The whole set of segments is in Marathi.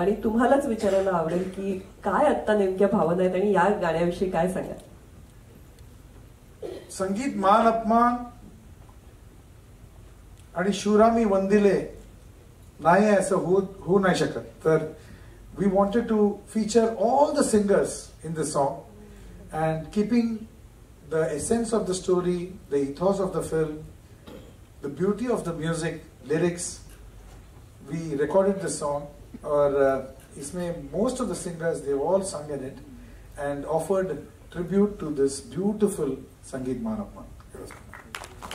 आणि तुम्हालाच विचारायला आवडेल की काय आता नेमक्या भावना आहेत आणि या गाण्याविषयी काय सांगा. संगीत मान अपमान आणि शूरामी वंदिले नाही असं होऊ नाही शकत. तर we wanted to feature all the singers in the song and keeping the essence of the story, the ethos of the film, the beauty of the music, lyrics. We recorded the song और इसमें most of the singers they all sung in it and offered tribute to this beautiful संगीत मान अपमान.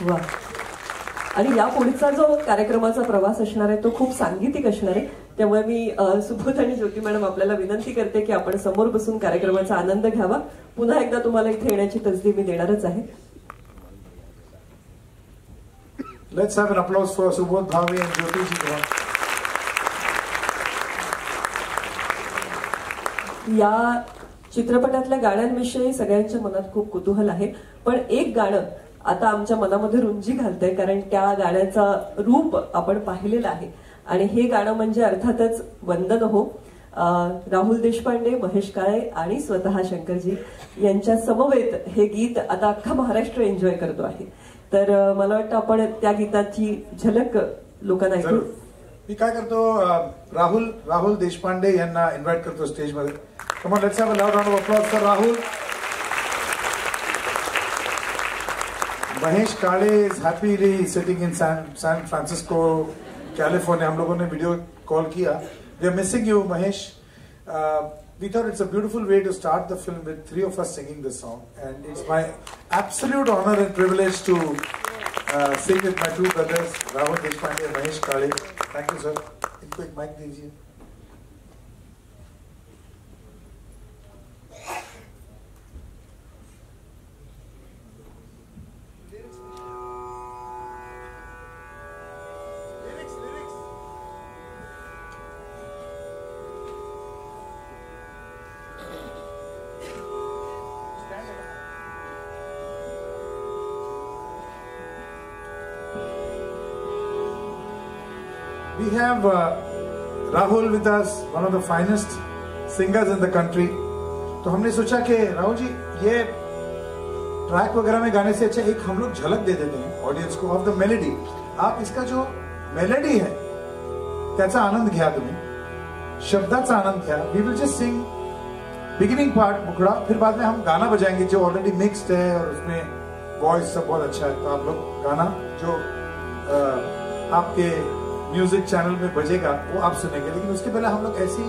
वा. आणि या पुढचा जो कार्यक्रमाचा प्रवास असणार आहे तो खूप सांगीतिक असणार आहे. त्यामुळे मी सुबोध आणि ज्योती मॅडम आपल्याला विनंती करते की आपण समोर बसून कार्यक्रमाचा आनंद घ्यावा. पुन्हा एकदा तुम्हाला इथे येण्याची तसदी मी देणारच आहे. Let's have an applause for Subodh Bhave and Jyoti ji. या चित्रपटातल्या गाण्यांविषयी सगळ्यांच्या मनात खूप कुतूहल आहे. पण एक गाणं आता आमच्या मनामध्ये रुंजी घालतंय कारण त्या गाण्याचा रूप आपण पाहिलेलं आहे आणि हे गाणं म्हणजे अर्थातच वंदन हो. राहुल देशपांडे, महेश काळे आणि स्वतः शंकरजी यांच्या समवेत हे गीत आता अख्खा महाराष्ट्र एन्जॉय करतो आहे. तर मला वाटतं आपण त्या गीताची झलक लोकांना ऐकू. मी काय करतो राहुल देशपांडे यांना इन्व्हाइट करतो स्टेज मध्ये. Come on, let's have a loud round of applause for Rahul. Mahesh Kale is happily sitting in San Francisco, California. हम लोगों ने वीडियो कॉल किया. We are missing you, Mahesh. We thought it's a beautiful way to start the film with three of us singing this song, and it's my absolute honor and privilege to sing with my two brothers, Rahul Deshpande and Mahesh Kale. Thank you, sir. इनको एक माइक दीजिए. We have Rahul with us, one of the finest singers in the country. तो हमने सोचा कि राहुल जी ये ट्रैक वगैरह में गाने से अच्छा एक हम लोग झलक दे देते हैं ऑडियंस को ऑफ द मेलोडी. आप इसका जो मेलोडी है त्याचा आनंद घ्या, तुम्ही शब्दाचा आनंद घ्या. We will just sing beginning part मुखड़ा, फिर बाद में हम गाना बजाएंगे जो ऑलरेडी मिक्स्ड है और उसमें वॉइस सब बहुत अच्छा है. तो आप लोग गाना जो आपके म्यूजिक चैनल में बजेगा वो आप सुनेंगे. लेकिन उसके पहले हम लोग ऐसी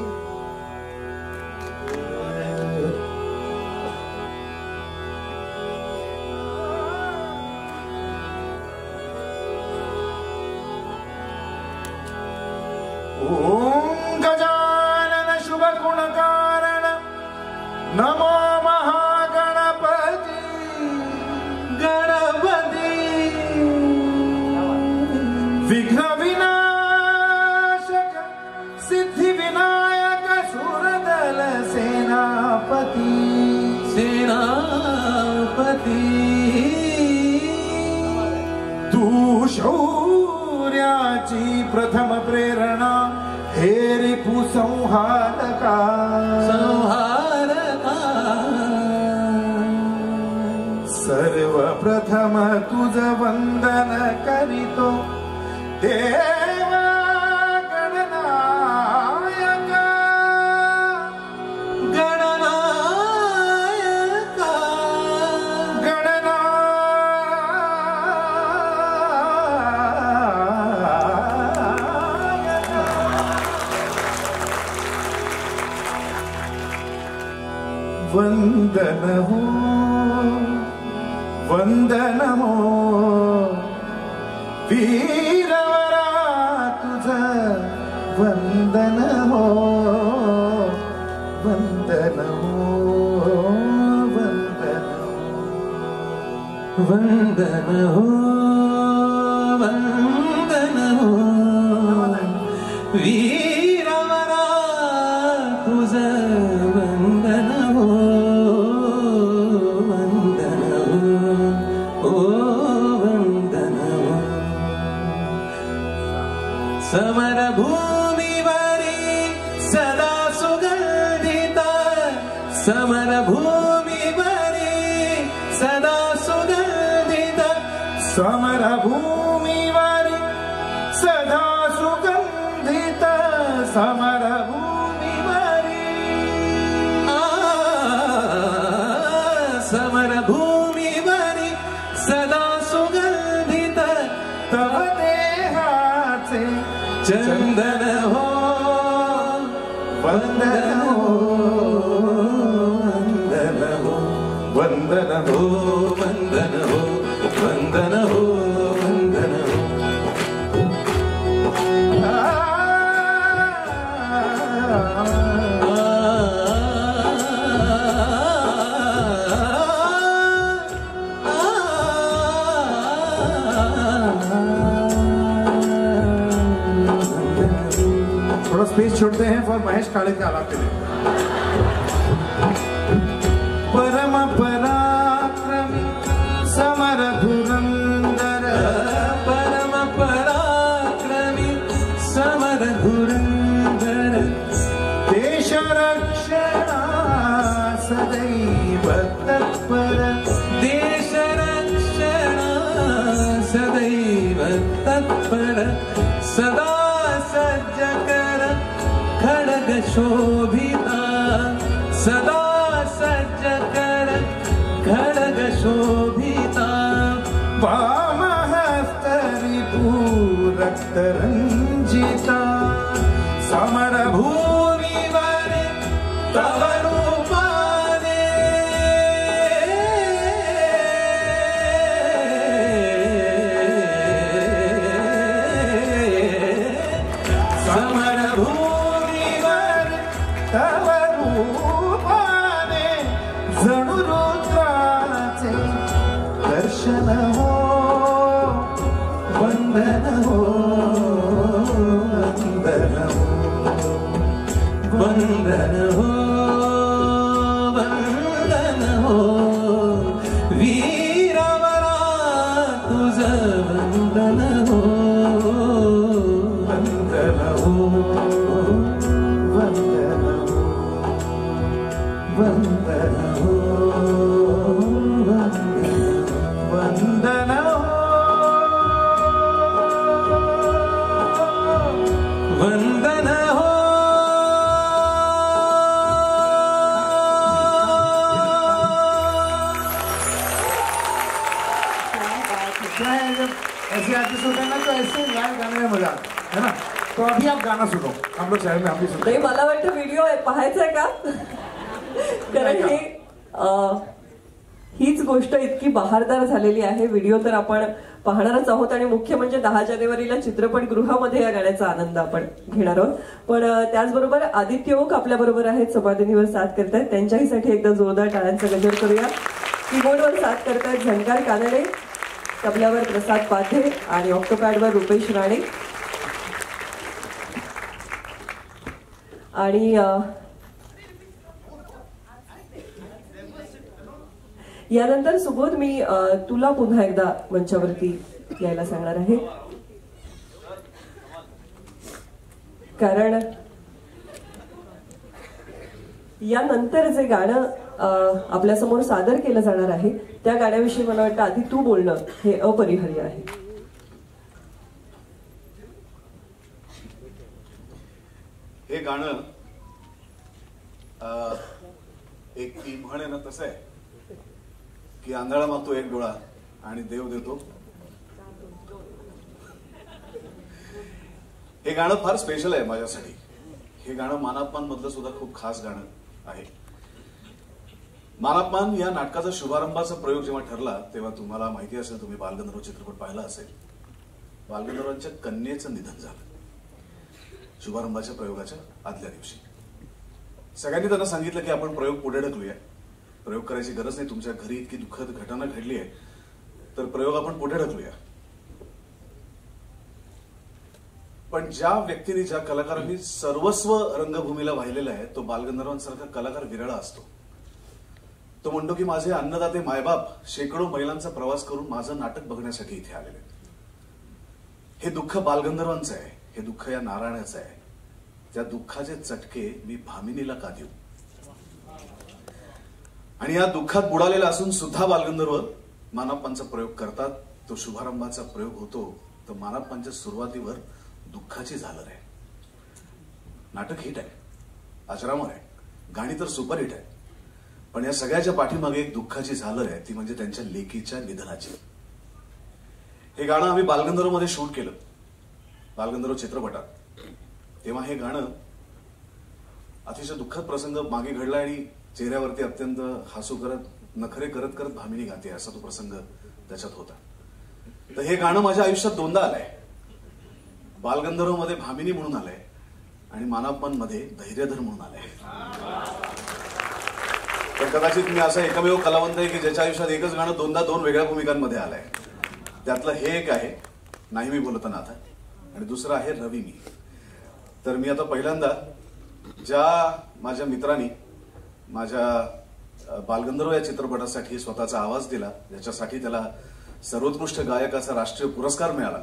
ओम गजानन शुभ गुण कारण नमो महागणपति गणपति विघ्न विनाशक सिद्धि विनायक सुरदल सेनापति तू शौर्याची प्रथम प्रेरणा हेरी संहारका सर्वप्रथम तुझ वंदन करीतो देवा वंदन हो वंदन हो वीरवरा तुझ वंदन हो वंदन हो वंदन हो वंदन हो वंदन हो वीरवरा तुझ वंदन हो समर भूमिवरी सर समरभूमीवरी सदा सुगंधित समरभूमीवरी सदा सुगंधित समरभूमीवरी समरभूमीवरी सदा सुगंधित तव देहाचे चंदन हो वंदन हो वंदन हो वंदन हो वंदन हो वंदन हो वंदन हो थोड़ा स्पेस छोड़ते हैं फॉर महेश काळे के आलाप के लिए। परम पराक्रमी समर धुरंधर परम पराक्रमी समर धुरंधर देश रक्षणा सदैव तत्पर देश रक्षणा सदैव तत्पर सदा सज्ज कर खड्ग शोभिता सदा सज्ज कर खड्ग शोभिता वामहस्तरि रक्त रंजिता समर भूमीवरी तव रूपाने समर भूमीवर तव रूपाने जणू रुद्राचे दर्शन हो वंदन हो वंदन हो वंदन हो वंदन हो वीरवरा तुझ वंदन हो वंदन हो वंदन हो वंदन हो वंदन हो वंदन हो क्या है जब ऐसे आर्टिस्ट होते हैं ना तो ऐसे लाइव गाने में मजा आता है ना। तो अभी आप गाना सुनो, हम लोग शहर में हम भी सुनते नाही मला वाटतं व्हिडिओ पाहायचाय का कारण हे हीच गोष्ट इतकी बहारदार झालेली आहे. व्हिडिओ तर आपण पाहणारच आहोत आणि मुख्य म्हणजे 10 जानेवारीला चित्रपटगृहामध्ये या गाण्याचा आनंद आपण घेणार आहोत. पण त्याचबरोबर आदित्य ओक आपल्या बरोबर आहेत, समाधानीवर साथ करतायत. त्यांच्याहीसाठी एकदा जोरदार टाळ्यांचा गजर करूया. कीबोर्डवर साथ करतायत झंकार कानडे, तबल्यावर प्रसाद पाध्ये आणि ऑक्टोपॅडवर रुपेश राणे. आणि यानंतर सुबोध मी तुला पुन्हा एकदा मंचावरती यायला सांगणार आहे, कारण यानंतर जे गाणं आपल्यासमोर सादर केलं जाणार आहे त्या गाण्याविषयी मला वाटतं आधी तू बोलणं हे अपरिहार्य आहे. हे गाणं एक ती म्हण आहे ना, तसं आहे की आंधळा मागतो एक डोळा आणि देव देतो. हे गाणं फार स्पेशल आहे माझ्यासाठी. हे गाणं मानापमान मधलं सुद्धा खूप खास गाणं आहे. मानापमान या नाटकाचा शुभारंभाचा प्रयोग जेव्हा ठरला तेव्हा तुम्हाला माहिती असेल, तुम्ही बालगंधर्व चित्रपट पाहिला असेल, बालगंधर्वांच्या कन्येचं निधन झालं शुभारंभाच्या प्रयोगाच्या आदल्या दिवशी. सगळ्यांनी त्यांना सांगितलं की आपण प्रयोग पुढे ढकलूया, प्रयोग करायची गरज नाही, तुमच्या घरी इतकी दुःखद घटना घडली आहे तर प्रयोग आपण पुढे ढकलूया. पण ज्या व्यक्तीने, ज्या कलाकारांनी सर्वस्व रंगभूमीला वाहिलेलं आहे तो बालगंधर्वांसारखा कलाकार विरळा असतो. तो म्हणतो की माझे अन्नदाते मायबाप शेकडो मैलांचा प्रवास करून माझं नाटक बघण्यासाठी इथे आलेले. हे दुःख बालगंधर्वांचं आहे, हे दुःख या नारायणाचं आहे. त्या दुःखाचे चटके मी भामिनीला का देऊ. आणि या दुःखात बुडालेला असून सुद्धा बालगंधर्व मानाप्पांचा प्रयोग करतात. तो शुभारंभाचा प्रयोग होतो तर मानाप्पांच्या सुरुवातीवर दुःखाची झालर आहे. नाटक हिट आहे, अजरामर आहे, गाणी तर सुपरहिट आहे. पण या सगळ्याच्या पाठीमागे एक दुःखाची झालर आहे, ती म्हणजे त्यांच्या लेकीच्या निधनाची. हे गाणं आम्ही बालगंधर्व मध्ये शूट केलं, बालगंधर्व चित्रपटात. तेव्हा हे गाणं अतिशय दुःखद प्रसंग मागे घडला आणि चेहऱ्यावरती अत्यंत हसू करत नखरे करत करत भामिनी गाते असा तो प्रसंग त्याच्यात होता. तर हे गाणं माझ्या आयुष्यात दोनदा आलंय. बालगंधर्व मध्ये भामिनी म्हणून आलंय आणि मानाप्पांमध्ये धैर्यधर म्हणून आलंय. तर कदाचित मी असा एकमेव कलावंत आहे की ज्याच्या आयुष्यात एकच गाणं दोनदा दोन वेगळ्या भूमिकांमध्ये आलंय. त्यातलं हे एक आहे नाही मी बोलत नाथा आणि दुसरं आहे रवी मी. तर मी आता पहिल्यांदा ज्या माझ्या मित्रांनी माझ्या बालगंधर्व या चित्रपटासाठी स्वतःचा आवाज दिला, ज्याच्यासाठी त्याला सर्वोत्कृष्ट गायकाचा राष्ट्रीय पुरस्कार मिळाला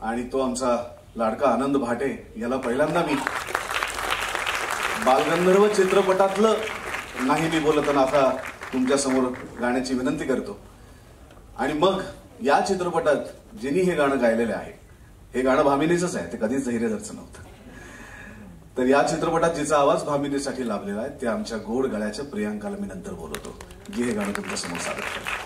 आणि तो आमचा लाडका आनंद भाटे याला पहिल्यांदा मी बालगंधर्व चित्रपटातलं नाही मी बोलत नाथा तुमच्या समोर गाण्याची विनंती करतो. आणि मग या चित्रपटात जिनी हे गाणं गायलेलं आहे, हे गाणं भामिनीचंच आहे, ते कधीच धैर्यधरचं नव्हतं. तर या चित्रपटात जिचा आवाज भामिनीसाठी लाभलेला आहे ते आमच्या गोड गळ्याच्या प्रियांकाला मी नंतर बोलवतो, जी हे गाणं तुमच्या समोर सादर करतो.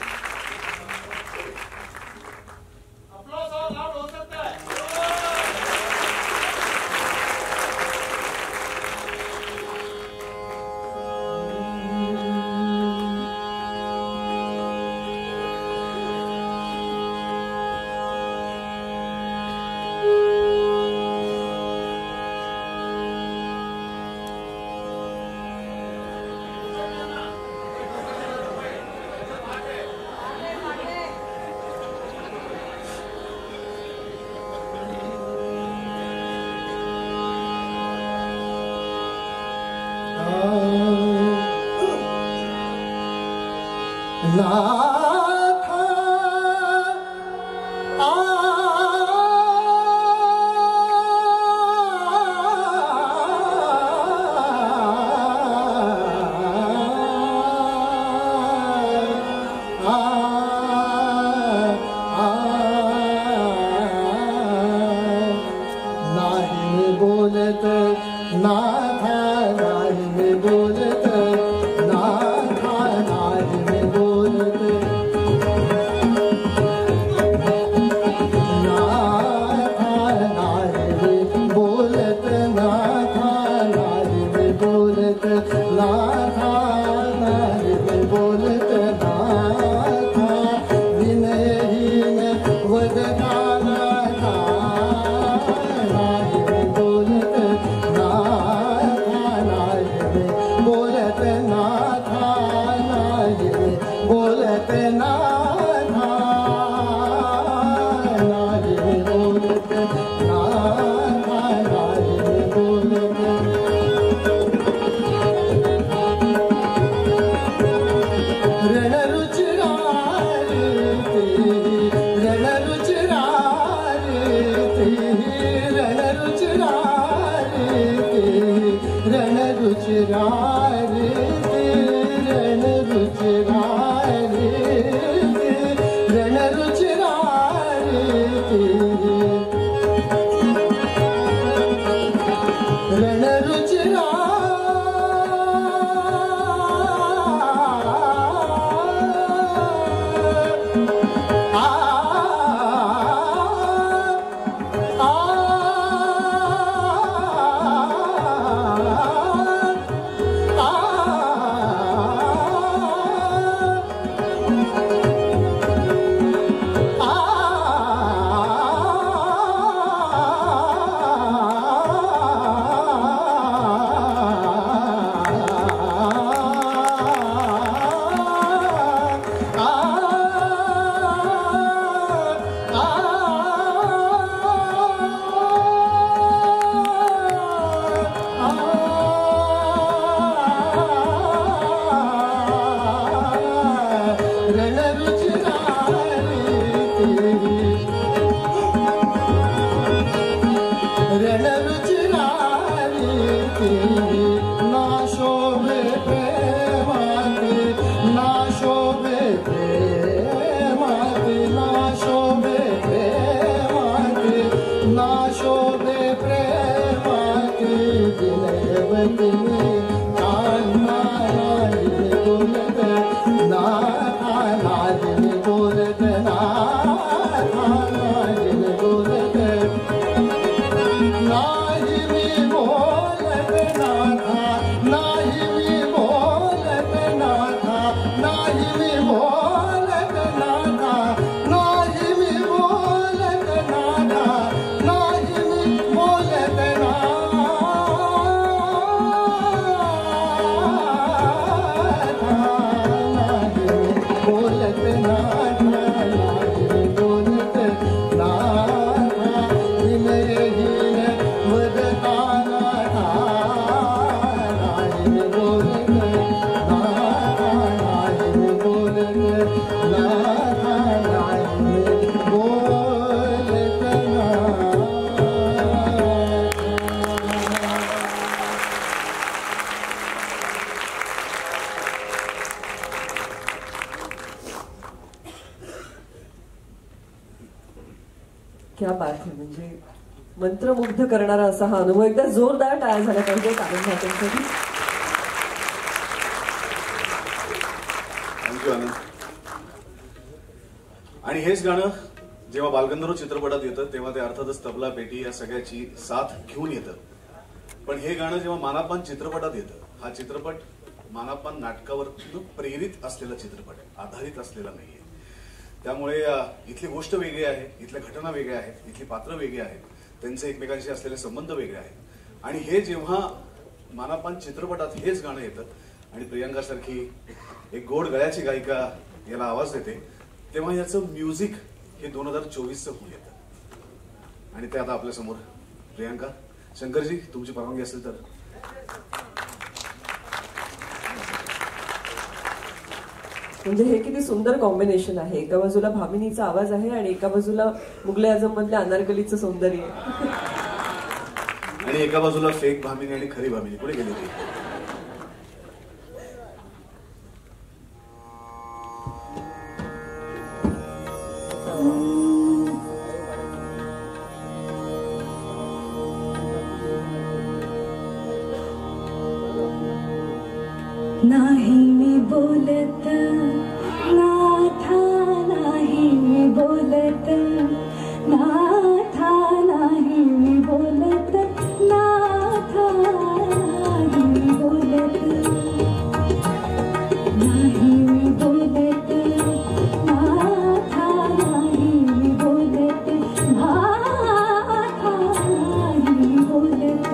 ना शोभे प्रेमाते क्या बात आहे. म्हणजे मंत्रमुग्ध करणारा असा हा अनुभव. एकदा जोरदार टाळ्या झाल्या पाहिजे आनंद भाटेंसाठी. थँक्यू आनंद. आणि हेच गाणं जेव्हा बालगंधर्व चित्रपटात येतं तेव्हा ते अर्थातच तबला पेटी या सगळ्याची साथ घेऊन येतं. पण हे गाणं जेव्हा मानापान चित्रपटात येतं, हा चित्रपट मानापान नाटकावर प्रेरित असलेला चित्रपट आहे, आधारित असलेला नाहीये. त्यामुळे इथली गोष्ट वेगळी आहे, इथल्या घटना वेगळ्या आहेत, इथली पात्र वेगळी आहेत, त्यांचे एकमेकांशी असलेले संबंध वेगळे आहेत. आणि हे जेव्हा मानापान चित्रपटात हेच गाणं येतं आणि प्रियांकासारखी एक गोड गळ्याची गायिका याला आवाज देते, तेव्हा याचं म्युझिक हे 2024चं होऊन येतं. आणि ते आता आपल्या समोर प्रियांका. शंकरजी, तुमची परवानगी असेल तर. म्हणजे हे किती सुंदर कॉम्बिनेशन आहे. एका बाजूला भामिनीचा आवाज आहे आणि एका बाजूला मुघल आझम मधल्या अनारकलीचं सौंदर्य. आणि एका बाजूला फेक भामिनी आणि खरी भामिनी. कुठे गेली ती? नाही मी बोलत नाथा, नाही मी बोलत नाथा, नाही मी बोलत नाथा, नाही मी बोलत, नाही मी बोलत नाथा, नाही मी बोलत नाथा, नाही मी बोलत.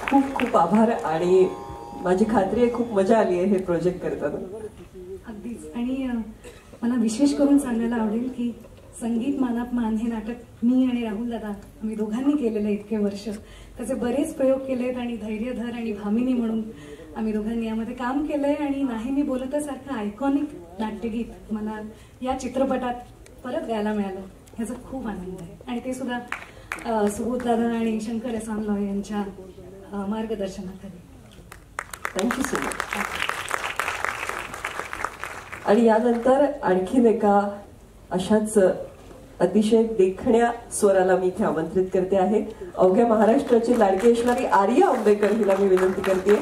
खूप खूप आभार आणि माझी खात्री आहे खूप मजा आली आहे हे प्रोजेक्ट करताना. नक्कीच. आणि मला विशेष करून सांगायला आवडेल की संगीत मानापमान हे नाटक मी आणि राहुल दादा आम्ही दोघांनी केलेलं इतके वर्ष. त्याचे बरेच प्रयोग केलेत आणि धैर्यधर आणि भामिनी म्हणून आम्ही दोघांनी यामध्ये काम केलंय. आणि नाही मी बोलत सारखं आयकॉनिक नाट्यगीत मला या चित्रपटात परत गायला मिळालं ह्याचा खूप आनंद आहे. आणि ते सुद्धा सुबोध दादा आणि शंकर एहसान लॉय यांच्या मार्गदर्शनाखाली. Thank you so much. आणि यानंतर आणखीन एका अशाच अतिशय देखण्या स्वराला मी इथे आमंत्रित करते आहे. अवघ्या महाराष्ट्राची लाडकी असणारी आर्या आंबेकर हिला मी विनंती करते.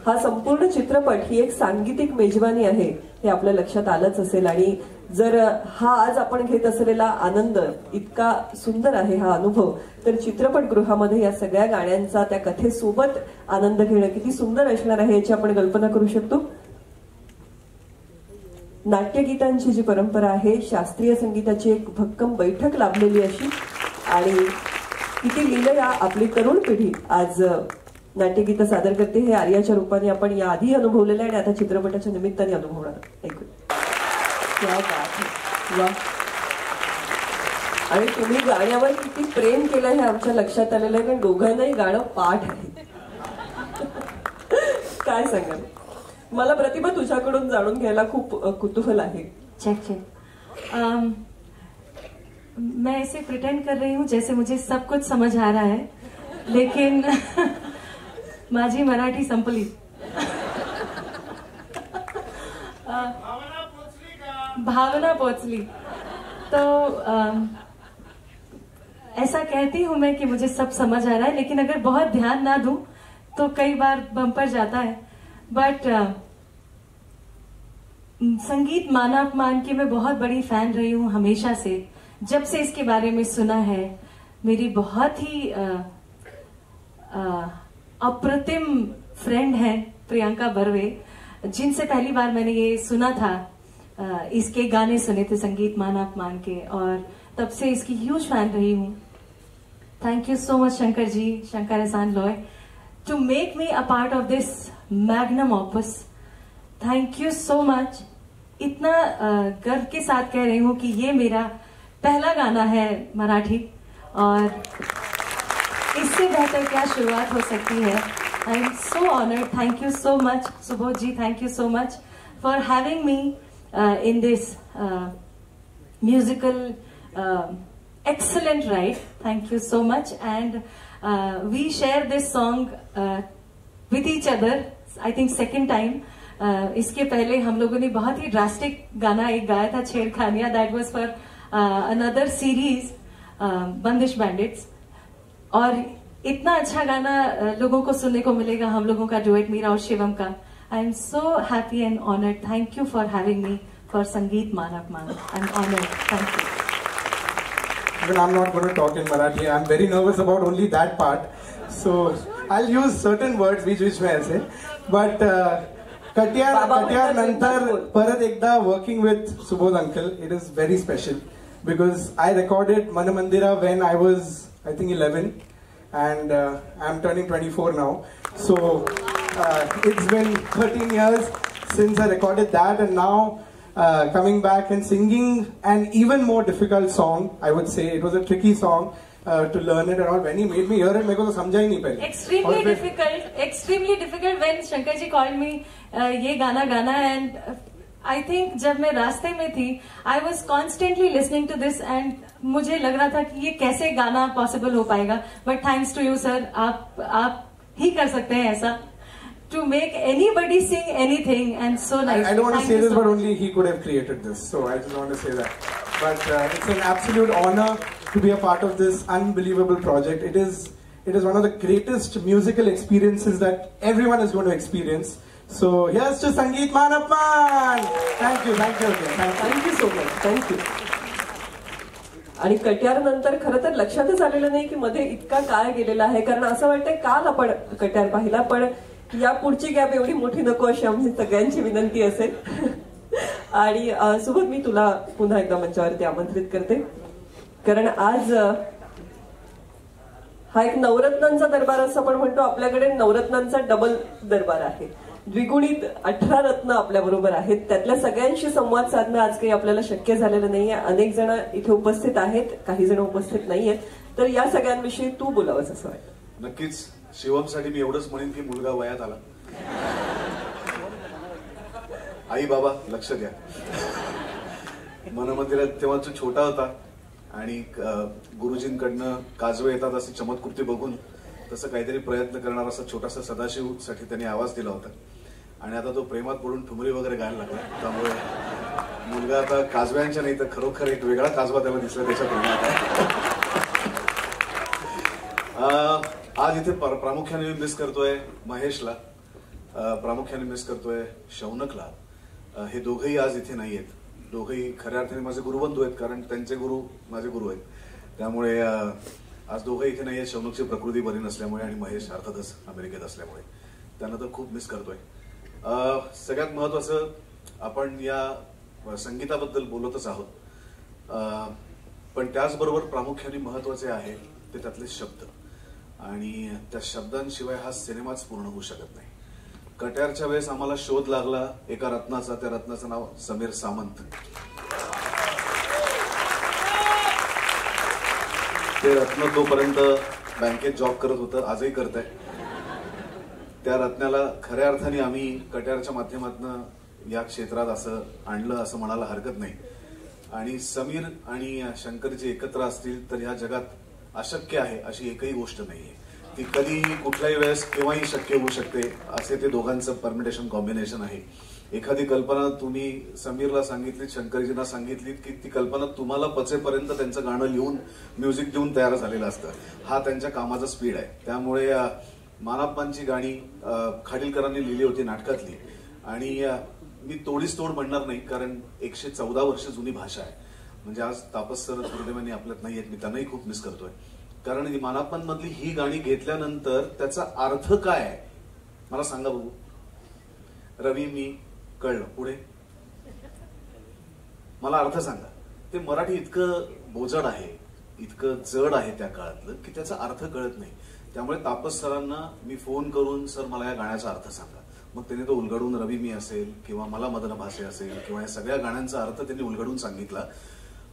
हा संपूर्ण चित्रपट ही एक सांगीतिक मेजवानी आहे हे आपल्या लक्षात आलंच असेल. आणि जर हा आज आपण घेत असलेला आनंद इतका सुंदर आहे हा अनुभव, तर चित्रपटगृहामध्ये या सगळ्या गाण्यांचा त्या कथेसोबत आनंद घेणं किती सुंदर असणार आहे याची आपण कल्पना करू शकतो. नाट्यगीतांची जी परंपरा आहे, शास्त्रीय संगीताची एक भक्कम बैठक लाभलेली अशी, आणि किती लिलया आपली तरुण पिढी आज नाट्यगीतं सादर करते हे आर्याच्या रूपाने आपण याआधी अनुभवलेलं आहे आणि आता चित्रपटाच्या निमित्ताने अनुभवणार. ऐकू वा. आणि तुम्ही गाण्यावर किती प्रेम केलं हे आमच्या लक्षात आलेलं आहे, कारण दोघांनाही गाणं पाठ आहे. काय सांगाल? मला प्रतिभा तुझ्याकडून जाणून घ्यायला खूप कुतूहल आहे. मैं ऐसे प्रिटेंड कर रही हूँ जैसे मुझे सब कुछ समझ आ रहा है, लेकिन माझी मराठी संपली. भावना पोचली. तो ऐसा कहती हूँ मैं कि मुझे सब समझ आ रहा है, लेकिन अगर बहुत ध्यान ना दूं तो कई बार बम्पर जाता है. बट संगीत मानापमान की मैं बहुत बड़ी फैन रही हूँ हमेशा से. जब से इसके बारे में सुना है, मेरी बहुत ही अप्रतिम फ्रेंड है प्रियंका बर्वे, जिनसे पहली बार मैंने ये सुना था, इसके गाने सुने थे संगीत मानापमान के, और तब से इसकी ह्यूज फैन रही हूँ. Thank you so much Shankar ji, Shankar Ehsaan Loy, to make me a part of this magnum opus. Thank you so much. इतना गर्व के साथ कह रही हूँ कि ये मेरा पहला गाना है मराठी, और इससे बेहतर क्या शुरुआत हो सकती है. I am so honoured. Thank you so much Subodh ji, thank you so much for having me in this musical excellent ride. Thank you so much. And we share this song with each other, I think second time. इसके पहले हम लोगों ने बहुत ही ड्रास्टिक गाना एक गाया था, छेड़खानिया. That was for another series, बंदिश बैंडिट्स. और इतना अच्छा गाना लोगों को सुनने को मिलेगा हम लोगों का डुएट, मीरा और शिवम का. I am so happy and honored. Thank you for having me for Sangeet Manapman. I'm honored. Thank you. Well, I'm not going to talk in Marathi. I'm very nervous about only that part. So I'll use certain words which may say. But Katyar Nantar Parat Ekda working with Subodh uncle, it is very special because I recorded Manamandira when I was, I think, 11, and I'm turning 24 now. So it's been 13 years since I recorded that, and now coming back and singing an even more difficult song. I would say it was a tricky song to learn it and all. When he made me hear it, मेरे को तो समझा ही नहीं पहले. Extremely difficult when Shankar ji called me ये गाना गाना, and I think जब मैं रास्ते में थी, I was constantly listening to this and मुझे लग रहा था कि ये कैसे गाना possible हो पाएगा. But thanks to you sir, आप ही कर सकते हैं ऐसा. To make anybody sing anything, and so nice. I don't want to say this, but only he could have created this. So I just want to say that. But it's an absolute honor to be a part of this unbelievable project. It is one of the greatest musical experiences that everyone is going to experience. So here's to Sangeet Manapman. Thank you again. Thank you so much. Thank you. आणि कट्यार नंतर खरं तर लक्षातच आलेलं नाही की मध्ये इतका काळ गेलेला आहे, कारण असं वाटतंय काल आपण कट्यार पाहिला, पण या पुढची गॅप एवढी मोठी नको अशी आमची सगळ्यांची विनंती असेल. आणि सुबोध, मी तुला पुन्हा एकदा मंचावरती आमंत्रित करते, कारण आज हा एक नवरत्नांचा दरबार असं आपण म्हणतो, आपल्याकडे नवरत्नांचा डबल दरबार आहे. द्विगुणित 18 रत्न आपल्या बरोबर आहेत. त्यातल्या सगळ्यांशी संवाद साधणं आज काही आपल्याला शक्य झालेलं नाहीये. अनेक जण इथे उपस्थित आहेत, काही जण उपस्थित नाहीयेत. तर या सगळ्यांविषयी तू बोलावंस असं वाटतं. नक्कीच शिवमसाठी मी एवढंच म्हणेन की मुलगा वयात आला. आई बाबा लक्ष द्या. मनमंदिरात तेव्हा तो छोटा होता आणि गुरुजींकडनं काजवे येतात अशी चमत्कृती बघून तसं काहीतरी प्रयत्न करणारा असा छोटासा सदाशिव साठी त्यांनी आवाज दिला होता आणि आता तो प्रेमात पडून ठुमरी वगैरे गायला लागला. त्यामुळे मुलगा आता काजव्यांच्या नाही तर खरोखर एक वेगळा काजवा त्याला दिसला त्याच्या प्रेमात. आज इथे प्रामुख्याने मी मिस करतोय महेशला, प्रामुख्याने मिस करतोय शौनकला. हे दोघंही आज इथे नाहीयेत. दोघंही खऱ्या अर्थाने माझे गुरुबंधू आहेत कारण त्यांचे गुरु माझे गुरु आहेत. त्यामुळे आज दोघं इथे नाहीयेत. शौनकची प्रकृती बरी नसल्यामुळे आणि महेश अर्थातच अमेरिकेत असल्यामुळे त्यांना तर खूप मिस करतोय. सगळ्यात महत्वाचं आपण या संगीताबद्दल बोलतच आहोत, पण त्याचबरोबर प्रामुख्याने महत्वाचे आहे ते त्यातले शब्द आणि त्या शब्दांशिवाय हा सिनेमाच पूर्ण होऊ शकत नाही. कट्यारच्या वेळेस आम्हाला शोध लागला एका रत्नाचा. त्या रत्नाचं नाव समीर सामंत. ते रत्न तोपर्यंत बँकेत जॉब करत होतं, आजही करत आहे. त्या रत्नाला खऱ्या अर्थाने आम्ही कट्यारच्या माध्यमातून या क्षेत्रात असं आणलं असं म्हणायला हरकत नाही. आणि समीर आणि शंकरजी एकत्र असतील तर ह्या जगात अशक्य आहे अशी एकही गोष्ट नाहीये. ती कधीही कुठल्याही वेळेस केव्हाही शक्य होऊ शकते असे ते दोघांचं परमिटेशन कॉम्बिनेशन आहे. एखादी कल्पना तुम्ही समीरला सांगितलीत, शंकरजींना सांगितलीत की ती कल्पना तुम्हाला पचेपर्यंत त्यांचं गाणं लिहून म्युझिक देऊन तयार झालेलं असतं. हा त्यांच्या कामाचा स्पीड आहे. त्यामुळे मानाप्पांची गाणी खाडीलकरांनी लिहिली होती नाटकातली आणि मी तोडीस तोड म्हणणार नाही कारण 114 वर्ष जुनी भाषा आहे. म्हणजे आज तापस सर दुर्दैवाने आपल्यात नाही आहेत, मी त्यांनाही खूप मिस करतोय. कारण मानाप्पांमधली ही गाणी घेतल्यानंतर त्याचा अर्थ काय आहे मला सांगा बघू. रवी मी कळलं, पुढे मला अर्थ सांगा. ते मराठी इतकं बोजड आहे, इतकं जड आहे त्या काळातलं की त्याचा अर्थ कळत नाही. त्यामुळे तापस सरांना मी फोन करून सर मला या गाण्याचा अर्थ सांगा. मग त्यांनी तो उलगडून रवी मी असेल किंवा मला मदन भाषे असेल किंवा या सगळ्या गाण्यांचा अर्थ त्यांनी उलगडून सांगितला.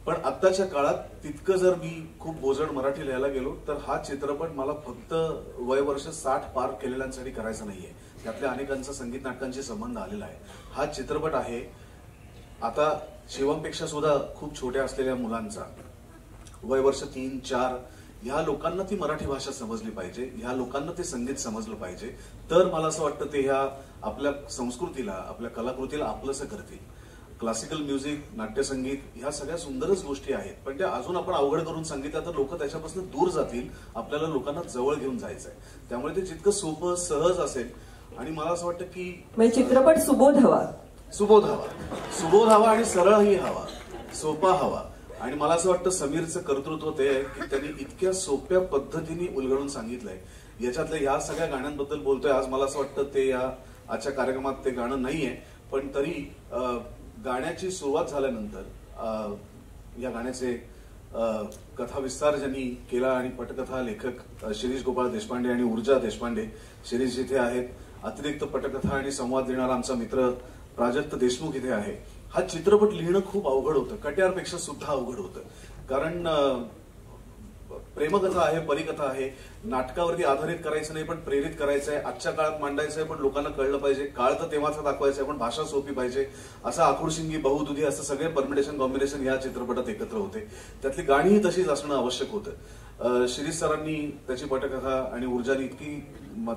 पण आत्ताच्या काळात तितकं जर मी खूप बोजड मराठी लिहायला गेलो तर हा चित्रपट मला फक्त वय वर्ष 60 पार केलेल्यांसाठी करायचा नाहीये. त्यातल्या अनेकांचा संगीत नाटकांशी संबंध आलेला आहे. हा चित्रपट आहे आता शिवमपेक्षा सुद्धा खूप छोट्या असलेल्या मुलांचा, वय वर्ष 3-4 ह्या लोकांना ती मराठी भाषा समजली पाहिजे, ह्या लोकांना ते संगीत समजलं पाहिजे. तर मला असं वाटतं ते ह्या आपल्या संस्कृतीला, आपल्या कलाकृतीला आपलंसं करतील. क्लासिकल म्युझिक, नाट्यसंगीत ह्या सगळ्या सुंदरच गोष्टी आहेत, पण त्या अजून आपण अवघड करून सांगितलं तर लोक त्याच्यापासून दूर जातील. आपल्याला लोकांना जवळ घेऊन जायचंय. त्यामुळे ते जितकं सोपं सहज असेल आणि मला असं वाटतं की चित्रपट सुबोध हवा, सुबोध हवा, सुबोध हवा आणि सरळही हवा, सोपा हवा. आणि मला असं वाटतं समीरचं कर्तृत्व ते आहे की त्यांनी इतक्या सोप्या पद्धतीने उलगडून सांगितलंय. याच्यातल्या ह्या सगळ्या गाण्यांबद्दल बोलतोय आज, मला असं वाटतं ते या आजच्या कार्यक्रमात ते गाणं नाहीये, पण तरी गाण्याची सुरुवात झाल्यानंतर या गाण्याचे कथा विस्तार ज्यांनी केला आणि पटकथा लेखक शिरीष गोपाळ देशपांडे आणि ऊर्जा देशपांडे. शिरीष इथे आहेत. अतिरिक्त पटकथा आणि संवाद देणारा आमचा मित्र प्राजक्त देशमुख इथे आहे. हा चित्रपट लिहिणं खूप अवघड होतं, कट्यारपेक्षा सुद्धा अवघड होतं. कारण प्रेमकथा आहे, परिकथा आहे, नाटकावरती आधारित करायचं नाही पण प्रेरित करायचं आहे, आजच्या काळात मांडायचं आहे पण लोकांना कळलं पाहिजे, काळ तर तेव्हाचा दाखवायचं आहे पण भाषा सोपी पाहिजे. असं आखुडशिंगी, बहुदुधी असं सगळे परमिटेशन कॉम्बिनेशन या चित्रपटात एकत्र होते. त्यातली गाणीही तशीच असणं आवश्यक होतं. शिरीष सरांनी त्याची पटकथा आणि ऊर्जानी इतकी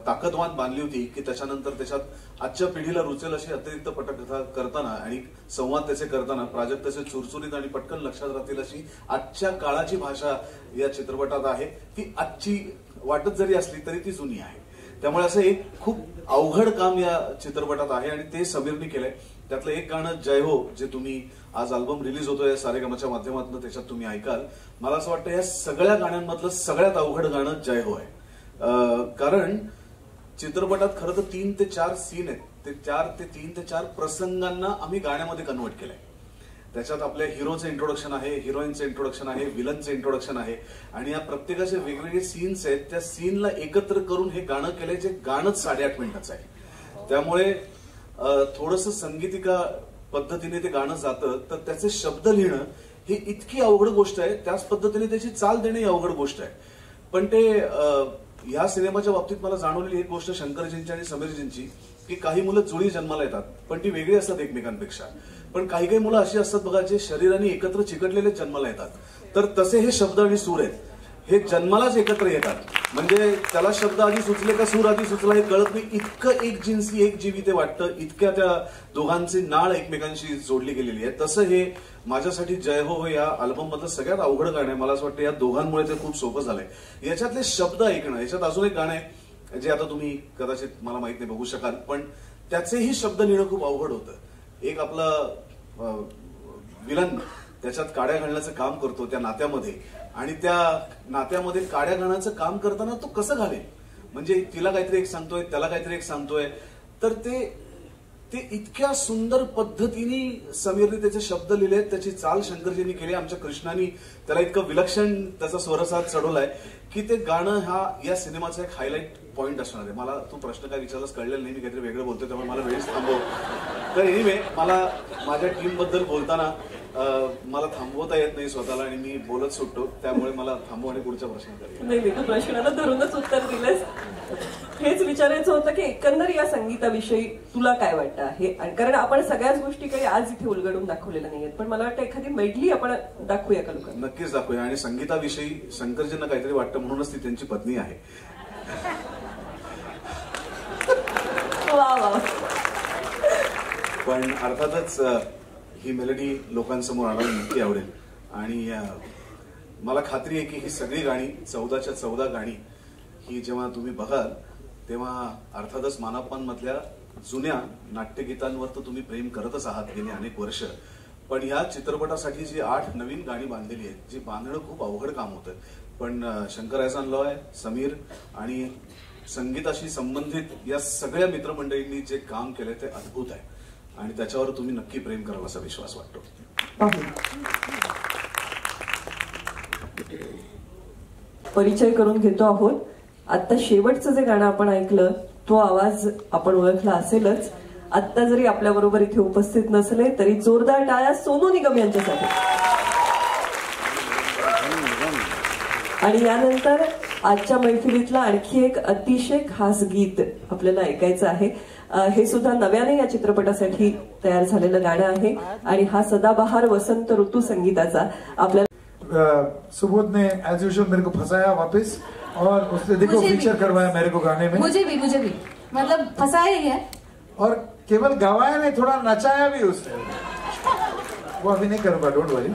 ताकदवान बांधली होती की त्याच्यानंतर त्याच्यात आजच्या पिढीला रुचेल अशी अतिरिक्त पटकथा करताना आणि संवाद त्याचे करताना प्राजक्ताचे चुरचुरीत आणि पटकन लक्षात राहतील अशी आजच्या काळाची भाषा या चित्रपटात आहे. ती आजची वाटत जरी असली तरी ती जुनी आहे. त्यामुळे असं एक खूप अवघड काम या चित्रपटात आहे आणि ते समीरनी केलंय. त्यातलं एक गाणं जय हो, जे तुम्ही आज अल्बम रिलीज होतोय सारेगमच्या माध्यमातून, त्याच्यात तुम्ही ऐकाल. मला असं वाटतं या सगळ्या गाण्यांमधलं सगळ्यात अवघड गाणं जय हो आहे. कारण चित्रपटात खरं तर 3 ते 4 सीन आहेत. ते 3 ते 4 प्रसंगांना आम्ही गाण्यामध्ये कन्व्हर्ट केलंय. त्याच्यात आपल्या हिरोचं इंट्रोडक्शन आहे, हिरोईनचं इंट्रोडक्शन आहे, विलनचं इंट्रोडक्शन आहे आणि या प्रत्येकाचे वेगवेगळे सीन्स आहेत. त्या सीनला एकत्र करून हे गाणं केलंय, जे गाणंच 8.5 मिनिटाचं आहे. त्यामुळे थोडंसं संगीतिका पद्धतीने ते गाणं जातं, तर त्याचे शब्द लिहिणं ही इतकी अवघड गोष्ट आहे, त्याच पद्धतीने त्याची चाल देणं ही अवघड गोष्ट आहे. पण ते या सिनेमाच्या बाबतीत मला जाणवलेली एक गोष्ट शंकरजींची आणि समीरजींची, की काही मुलं जुळी जन्माला येतात पण ती वेगळी असतात एकमेकांपेक्षा. पण काही काही मुलं अशी असतात बघा, जे शरीराने एकत्र चिकटलेले जन्माला येतात. तर तसे हे शब्द आणि सूर आहेत, हे जन्मालाच एकत्र येतात. म्हणजे त्याला शब्द आधी सुचले का सूर आधी सुचला हे कळत नाही, इतकं एक जिन्सी एक जीवी ते वाटतं, इतक्या त्या दोघांची नाळ एकमेकांशी जोडली गेलेली आहे. तसं हे माझ्यासाठी जय हो या अल्बम मधलं सगळ्यात अवघड गाणं आहे. मला असं वाटतं या दोघांमुळे ते खूप सोपं झालंय. याच्यातले शब्द ऐकणं. याच्यात अजून एक गाणं आहे जे आता तुम्ही कदाचित मला माहित नाही बघू शकाल, पण त्याचेही शब्द लिहिणं खूप अवघड होतं. एक आपला विलन त्याच्यात काड्या घालण्याचं काम करतो त्या नात्यामध्ये, आणि त्या नात्यामध्ये काड्या घालण्याचं काम करताना तो कसं घालेल, म्हणजे तिला काहीतरी एक सांगतोय, त्याला काहीतरी एक सांगतोय. तर ते इतक्या सुंदर पद्धतीने समीरने त्याचे शब्द लिहिले, त्याची चाल शंकरजींनी केली, आमच्या कृष्णानी त्याला इतकं विलक्षण त्याचा स्वरसाद चढवलाय की ते गाणं हा या सिनेमाचा एक हायलाइट पॉइंट असणार आहे. मला तू प्रश्न काय विचारलास कळलेला नाही, मी काहीतरी वेगळं बोलतोय त्यामुळे मला वेळच थांबव. तर एनिवे, मला माझ्या टीम बद्दल बोलताना मला थांबवता येत नाही स्वतःला आणि मी बोलत सुटतो, त्यामुळे मला थांबव आणि पुढचा प्रश्न करूया. नाही, तू प्रश्नाला धरूनच उत्तर दिलंस. हेच विचारायचं होतं की एकंदर या संगीताविषयी तुला काय वाटतं आहे, कारण आपण सगळ्याच गोष्टी काही आज इथे उलगडून दाखवलेल्या नाहीयेत, पण मला वाटतं एखादी मेडली आपण दाखवूया का लोकांना? नक्कीच दाखवूया. आणि संगीताविषयी शंकरजींना काहीतरी वाटतं म्हणूनच ती त्यांची पत्नी आहे. वा वा. पण अर्थातच ही मेलडी लोकांसमोर आणायला नक्की आवडेल. आणि मला खात्री आहे की ही सगळी गाणी 14च्या 14 गाणी ही जेव्हा तुम्ही बघाल तेव्हा अर्थातच मानापमान मधल्या जुन्या नाट्यगीतांवर तर तुम्ही प्रेम करतच आहात गेली अनेक वर्ष, पण या चित्रपटासाठी जी 8 नवीन गाणी बांधलेली आहेत, जी बांधणं खूप अवघड काम होतं. पण शंकर एहसान लॉय, समीर आणि संगीताशी संबंधित या सगळ्या मित्रमंडळींनी जे काम केलंय ते अद्भुत आहे आणि त्याच्यावर तुम्ही नक्की प्रेम कराल असा विश्वास वाटतो. परिचय करून घेतो आहोत. आता शेवटचं जे गाणं आपण ऐकलं तो आवाज आपण ओळखला असेलच. आता जरी आपल्या बरोबर इथे उपस्थित नसले तरी जोरदार टाळ्या सोनू निगम यांच्यासाठी. आणि यानंतर आजच्या मैफिलीतला आणखी एक अतिशय खास गीत आपल्याला ऐकायचं आहे. हे सुद्धा नव्याने या चित्रपटासाठी तयार झालेलं गाणं आहे आणि हा सदाबहार वसंत ऋतू संगीताचा आपल्याला. सुबोध ने एज यूजुअल मेरे को फंसाया वापस और उसने देखो फीचर करवाया मेरे को गाने में. मुझे भी मतलब फंसाया ही है और केवल गवाया नहीं, थोड़ा नचाया भी उसने. वो अभी नहीं करूंगा, डोंट वरी.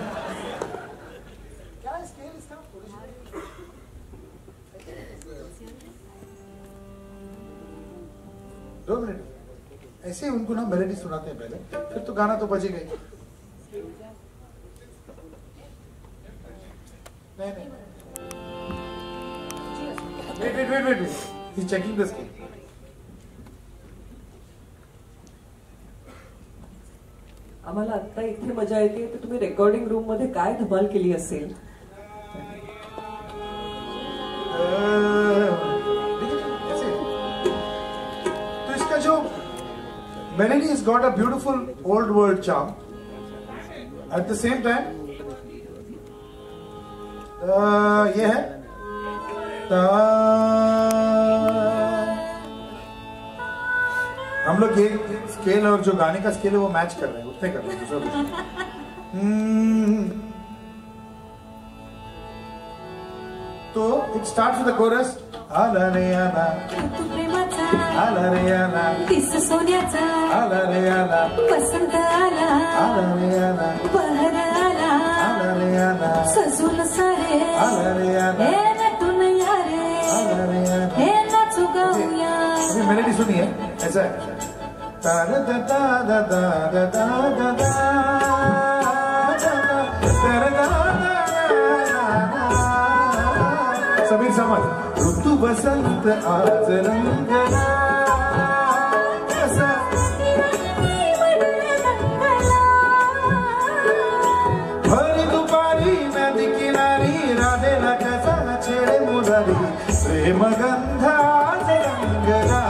दो मिनट ऐसे उनको ना मेलोडी सुनाते हैं पहले, फिर तो गाना तो बजेगा ही. नहीं नहीं, wait, he checking the scale. आम्हाला आता इथे मजा येते तर तुम्ही रेकॉर्डिंग रूम मध्ये काय धमाल केली असेल. तो इसका जो melody has got a beautiful old world charm. At the same time ये है हम लोग ये स्केल और जो गाने का स्केल है वो मैच कर रहे हैं, उतने कर रहे हैं, दूसरा तो इट स्टार्ट्स विद द कोरस. आला रे आला तू प्रेमाचा आला रे आला दिस सोन्याचा आला रे आला वसंत आला आला रे आला बहर आला आला रे आला सजून सारे आला रे आला हे नटून यारे आला रे आला. हे नाचू गाऊया. अभी मेलोडी सुनिए, ऐसा है. ता दा दा दा दा दा दा दा दा समीर समझ. ऋतू वसंत आज रंगला भर दुपारी नदी किनारी राधेला कसा छेडे मुरारी प्रेम गंध आज रंगला.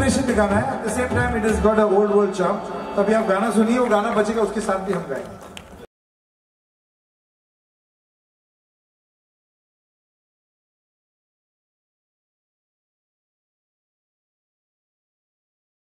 जनरेशन का गाना है, at the same time it is got a old world charm. तभी आप गाना सुनिए, वो गाना बजेगा उसके साथ भी हम गाएंगे।